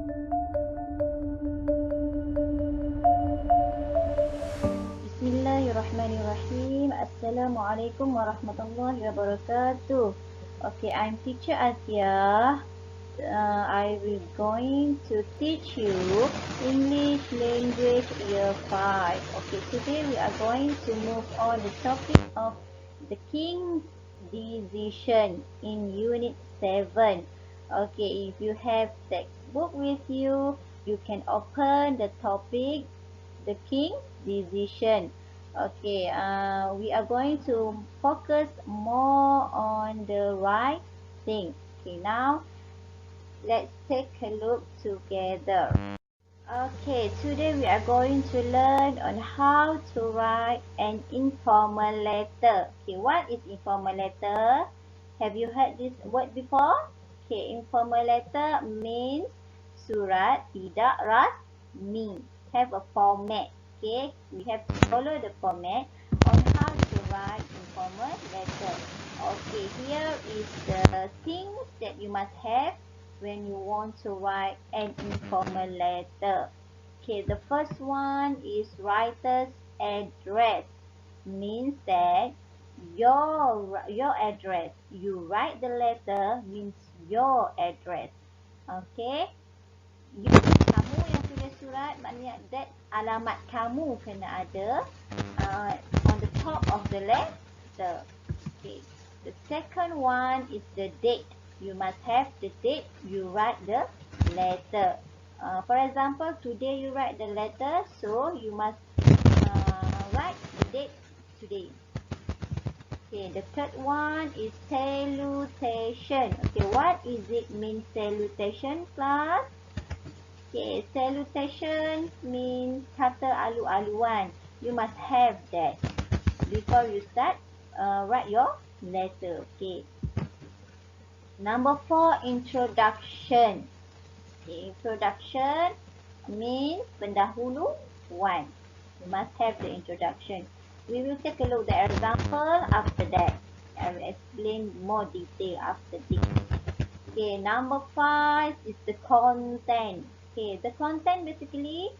Bismillahirrahmanirrahim. Assalamualaikum warahmatullahi wabarakatuh. Okay, I'm teacher Atiah. I will going to teach you English language year 5. Okay, today we are going to move on the topic of the king's decision in unit 7. Okay, if you have textbook with you, you can open the topic the king's decision. Okay, we are going to focus more on the right thing. Okay, now let's take a look together. Okay, today we are going to learn on how to write an informal letter. Okay, what is informal letter? Have you heard this word before? Okay, informal letter means surat tidak rasmi. Have a format. Okay, we have to follow the format on how to write informal letter. Okay, here is the things that you must have when you want to write an informal letter. Okay, the first one is writer's address. Means that your address. You write the letter means your address. Okay. Kamu yang tulis surat, maknanya that alamat kamu kena ada on the top of the letter. Okay. The second one is the date. You must have the date you write the letter. For example, today you write the letter, so you must write the date today. Okay, the third one is salutation. Okay, what is it mean salutation, class? Okay, salutation means kata alu-aluan. You must have that before you start write your letter. Okay. Number 4, introduction. Okay, introduction means pendahuluan. You must have the introduction. We will take a look at the example after that. I will explain more detail after this. Okay, number 5 is the content. Okay, the content basically,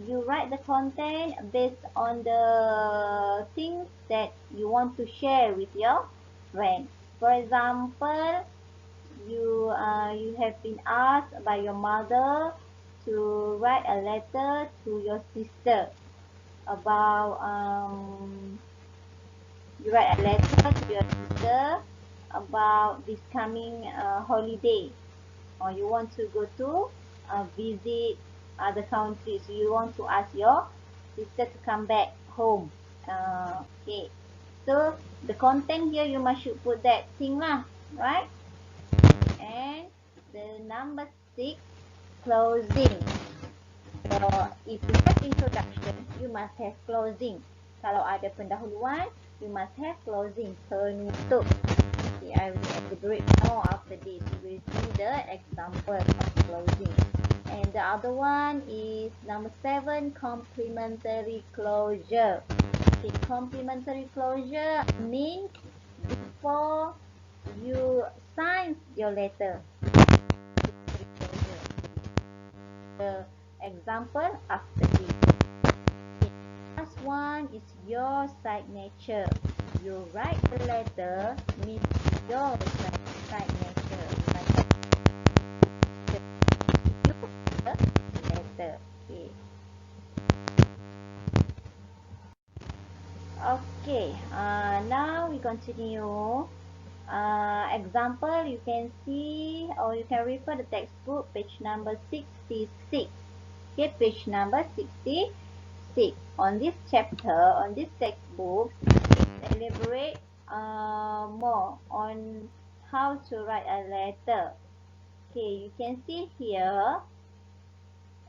you write the content based on the things that you want to share with your friend. For example, you have been asked by your mother to write a letter to your sister about you write a letter to your sister about this coming holiday, or you want to go to visit other countries. So you want to ask your sister to come back home. Okay, so the content here you must should put that thing lah, right? And the number 6, closing. So if you have introduction, you must have closing. Kalau ada pendahuluan, you must have closing, penutup. Okay, I will elaborate more after this. We will see the example of closing. And the other one is number 7, complementary closure. Okay, complementary closure means before you sign your letter. The example after this. Last one is your signature. You write the letter means your signature. You put the letter. Okay. Okay. Now we continue. Example, you can see or you can refer the textbook page number 66. Okay, page number 66. On this chapter, on this textbook, it elaborate more on how to write a letter. Okay, you can see here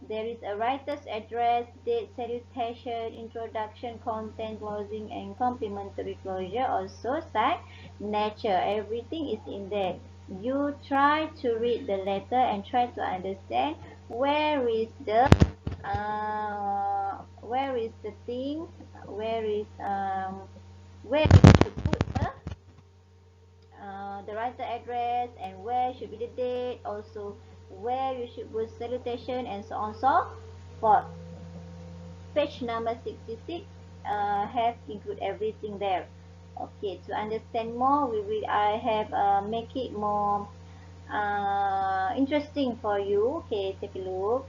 there is a writer's address, date, salutation, introduction, content, closing, and complimentary closure. Also signature. Everything is in there. You try to read the letter and try to understand where is the thing, where you should put the writer address, and where should be the date. Also, where you should put salutation, and so on so forth. Page number 66 have include everything there. Okay, to understand more, I have make it more interesting for you. Okay, take a look.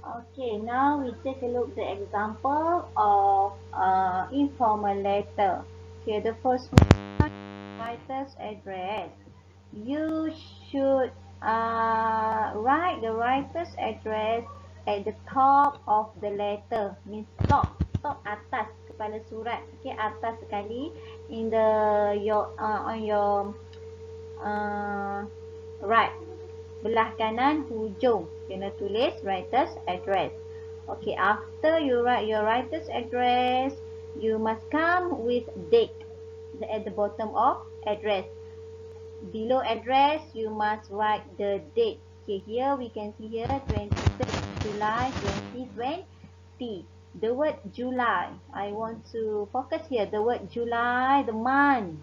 Okay, now we take a look the example of informal letter. Okay, the first one, writer's address. You should write the writer's address at the top of the letter. Means top atas kepala surat. Okay, atas sekali in the on your right, belah kanan hujung kena tulis writer's address. Okay, after you write your writer's address, you must come with date at the bottom of address. Below address, you must write the date. Okay, here we can see here 23rd July 2020. The word July, I want to focus here. The word July, the month.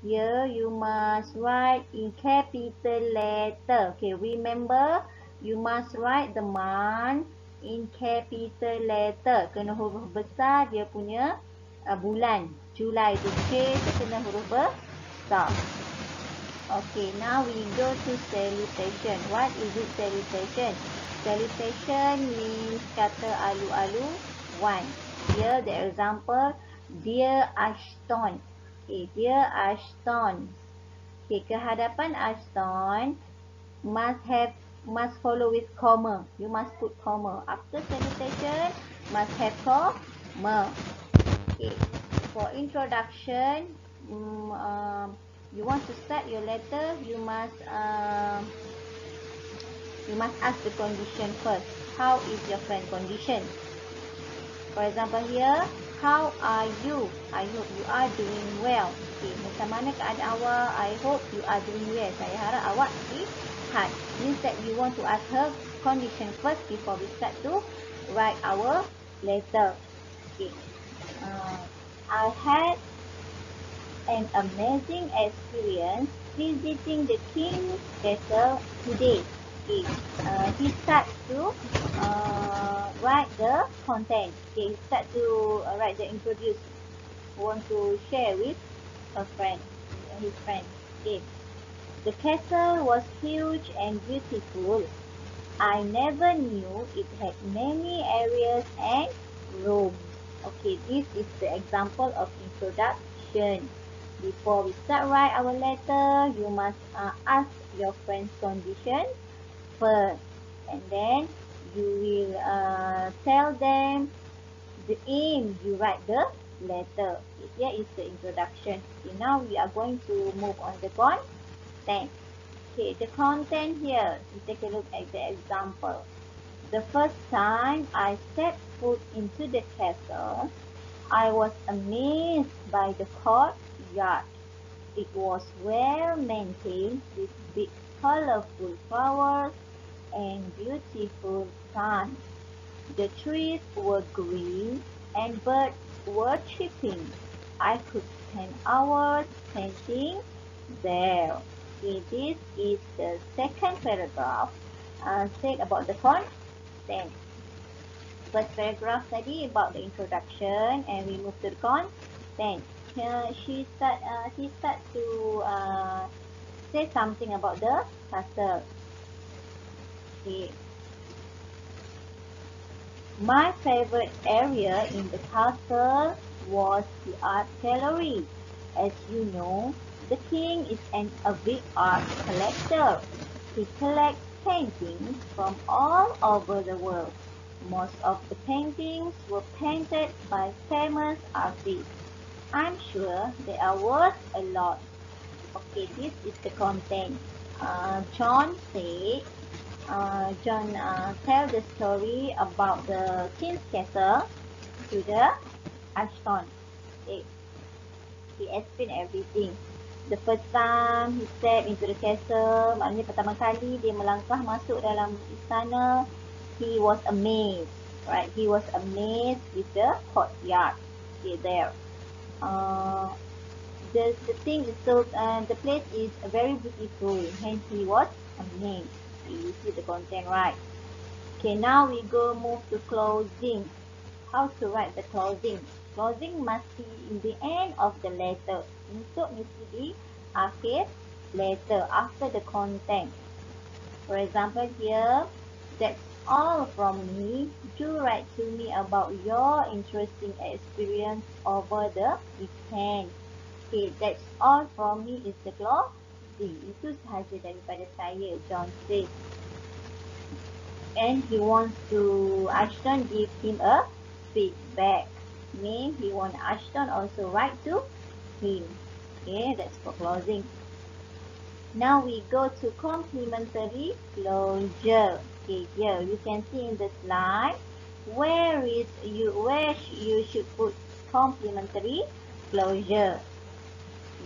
Here you must write in capital letter. Okay, remember you must write the month in capital letter. Kena huruf besar dia punya bulan. Julai tu J tu kena huruf besar. Okay, now we go to salutation. What is it salutation? Salutation means kata alu-alu one. Here the example, Dear Ashton. Okay, Dear Ashton. Okay, kehadapan Ashton must follow with comma. You must put comma. After salutation, must have comma. Okay, for introduction, you want to start your letter, you must ask the condition first. How is your friend condition? For example here, how are you? I hope you are doing well. Okay, macam mana keadaan awak? I hope you are doing well. Saya harap awak sihat. Means that you want to ask her condition first before we start to write our letter. Okay. I had an amazing experience visiting the King's Castle today. Okay. He starts to write the content. Okay, he starts to write the introduce. Want to share with a friend, his friend. Okay. The castle was huge and beautiful. I never knew it had many areas and rooms. Okay, this is the example of introduction. Before we start write our letter, you must ask your friend's condition first, and then you will tell them the aim you write the letter. Okay, here is the introduction. Okay, now we are going to move on the content. Okay, the content here, we take a look at the example. The first time I stepped foot into the castle, I was amazed by the courtyard. It was well maintained with big colorful flowers and beautiful plants. The trees were green and birds were chirping. I could spend hours painting there. Okay, this is the second paragraph said about the content. First paragraph tadi about the introduction, and we move to the content. He start to say something about the castle. Okay. My favorite area in the castle was the art gallery. As you know, the king is a big art collector. He collects paintings from all over the world. Most of the paintings were painted by famous artists. I'm sure they are worth a lot. Okay, this is the content. John said, tell the story about the king's castle to the Ashton. Okay. He explained everything. The first time he stepped into the castle, maknanya pertama kali dia melangkah masuk dalam istana, he was amazed. Right? He was amazed with the courtyard. Okay, there. The thing is so the place is very beautiful. Hence he was name. You see the content, right? Okay, now we go move to closing. How to write the closing? Closing must be in the end of the letter. Untuk mesti di akhir letter, after the content. For example here, that's all from me. Do write to me about your interesting experience over the weekend. Okay, that's all from me is the closing. Itu sahaja daripada saya, John said. And he wants to Ashton give him a feedback. Mean he want Ashton also write to him. Okay, that's for closing. Now we go to complementary closure. Okay, here you can see in the slide where you should put complementary closure.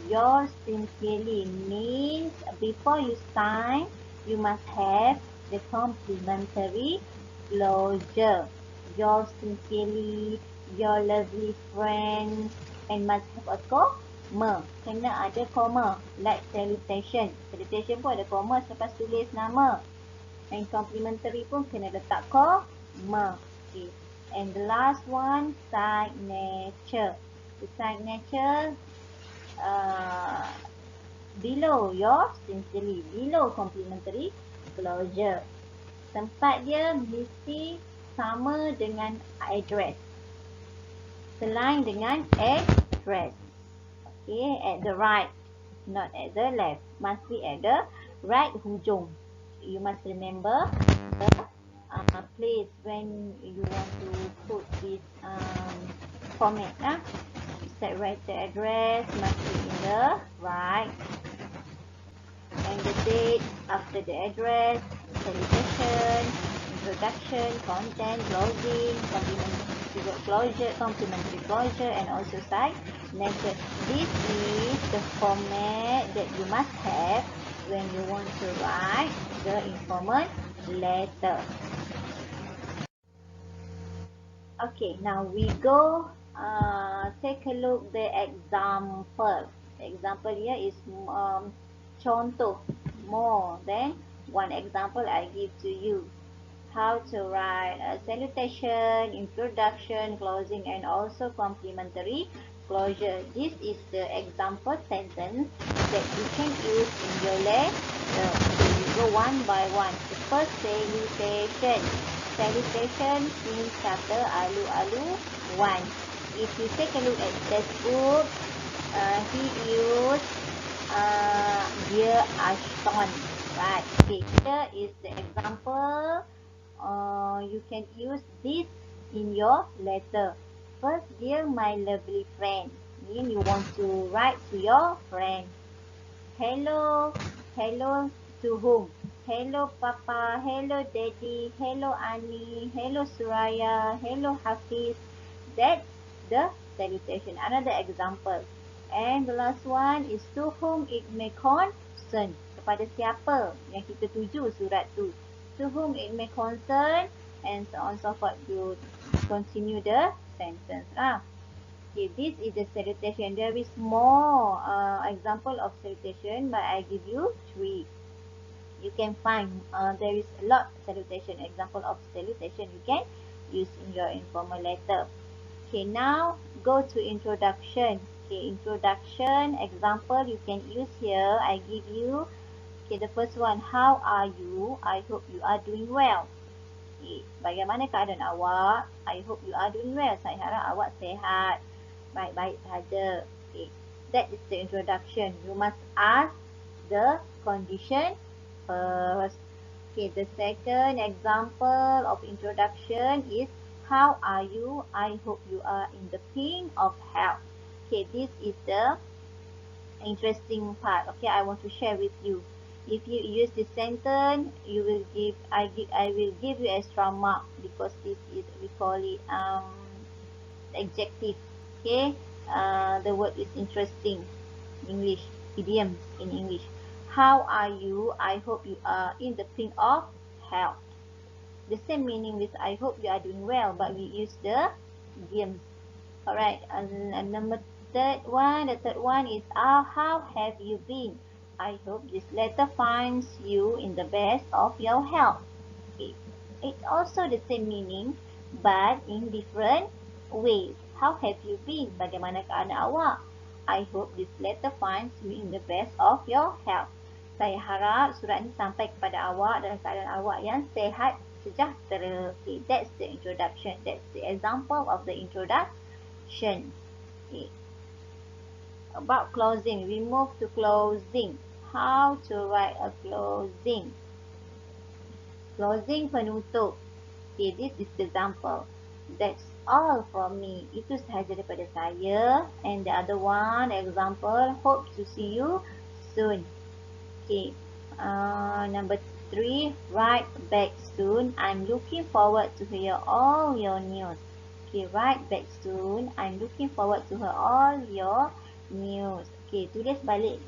Yours sincerely means before you sign, you must have the complementary closure. Yours sincerely, your lovely friend, and must have a comma. Kena ada comma, like salutation. Salutation pun ada comma selepas tulis nama. And complementary pun kena letak comma. Okay. And the last one, signature. The signature below yours sincerely, below complementary closure. Tempat dia mesti sama dengan address. Selain dengan address. Okay, at the right, not at the left. Must be at the right hujung. You must remember the place when you want to put this format. Set right the address must be in the right. And the date after the address, salutation, introduction, content, closing, complementary closure, and also signature. This is the format that you must have when you want to write the informal letter. Okay, now we go take a look the example. Example here is contoh, more than one example I give to you. How to write a salutation, introduction, closing, and also complementary closure. This is the example sentence that you can use in your letter. So you go one by one. The first, salutation. Salutation means kata alu-alu one. If you take a look at this book, he used Dear Ashton, right? Okay, here is the example. You can use this in your letter. First, dear my lovely friend, mean you want to write to your friend. Hello, hello to whom? Hello Papa, hello Daddy, hello Annie, hello Suraya, hello Hafiz. That's the salutation. Another example. And the last one is to whom it may concern. Kepada siapa yang kita tuju surat tu. To whom it may concern, and so on and so forth. You continue the sentence. Okay, this is the salutation. There is more example of salutation, but I give you 3. You can find there is a lot salutation, example of salutation you can use in your informal letter. Okay, now go to introduction. Okay, introduction example you can use here. I give you. Okay, the first one, how are you? I hope you are doing well. Okay, bagaimana keadaan awak? I hope you are doing well. Saya harap awak sihat. Baik-baik saja. Okay, that is the introduction. You must ask the condition first. Okay, the second example of introduction is how are you? I hope you are in the pink of health. Okay, this is the interesting part. Okay, I want to share with you. If you use this sentence, you will give I will give you extra mark because this is we call it adjective. Okay, the word is interesting. English idioms in English. How are you? I hope you are in the pink of health. The same meaning with I hope you are doing well, but we use the idioms. Alright, and number the third one is how have you been? I hope this letter finds you in the best of your health. Okay. It's also the same meaning but in different ways. How have you been? Bagaimana keadaan awak? I hope this letter finds you in the best of your health. Saya harap surat ini sampai kepada awak dalam keadaan awak yang sehat sejahtera. Okay, that's the introduction. That's the example of the introduction. Okay. About closing, we move to closing. How to write a closing? Closing penutup. Okay, this is the example. That's all from me. Itu sahaja daripada saya. And the other one, example, hope to see you soon. Okay. Number 3, write back soon. I'm looking forward to hear all your news. Okay, write back soon. I'm looking forward to hear all your news. Okay, tulis balik,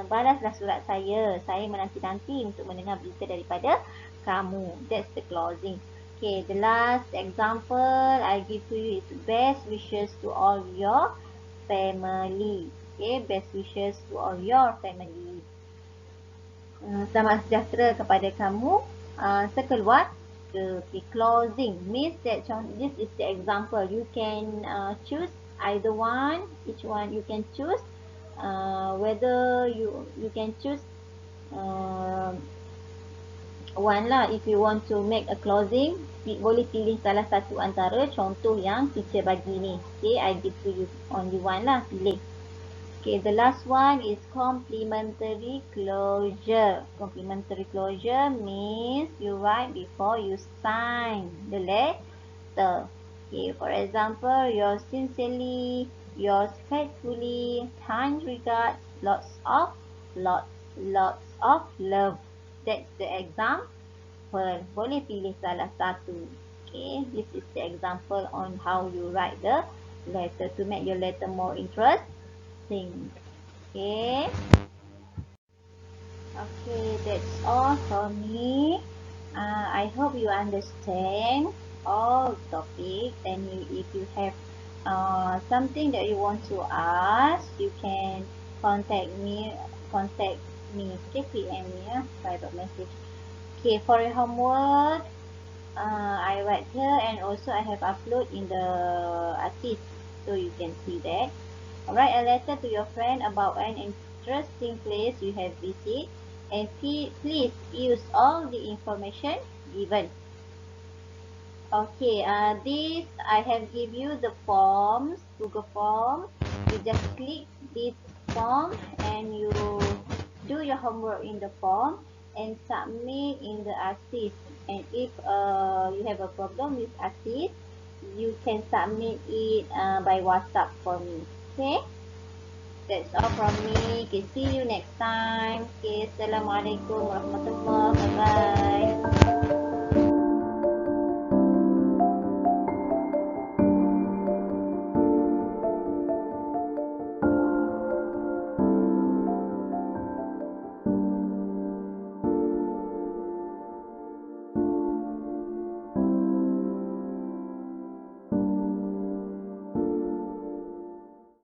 balaslah surat saya. Saya menanti-nanti untuk mendengar berita daripada kamu. That's the closing. Okay, the last example I give to you is best wishes to all your family. Okay, best wishes to all your family. Selamat sejahtera kepada kamu sekeluarga. Okay, closing means that this is the example. You can choose either one. Each one you can choose. Whether you can choose one lah. If you want to make a closing, boleh pilih salah satu antara contoh yang teacher bagi ni. Okay, I give to you only one lah. Pilih. Okay, the last one is complementary closure. Complementary closure means you write before you sign the letter. Okay, for example, yours sincerely, yours faithfully, kind regards, lots of love. That's the example. Boleh pilih salah satu. Okay, this is the example on how you write the letter to make your letter more interesting. Okay. Okay, that's all from me. I hope you understand all topics, and if you have something that you want to ask, you can contact me. Okay, PM me, private message. Okay, for your homework, I write here, and also I have upload in the artist, so you can see that. Write a letter to your friend about an interesting place you have visited, and please use all the information given. Okay, this I have give you the forms, Google form. You just click this form and you do your homework in the form and submit in the assist. And if you have a problem with assist, you can submit it by WhatsApp for me. Okay, that's all from me. Okay, see you next time. Okay, Assalamualaikum warahmatullahi wabarakatuh. Bye bye.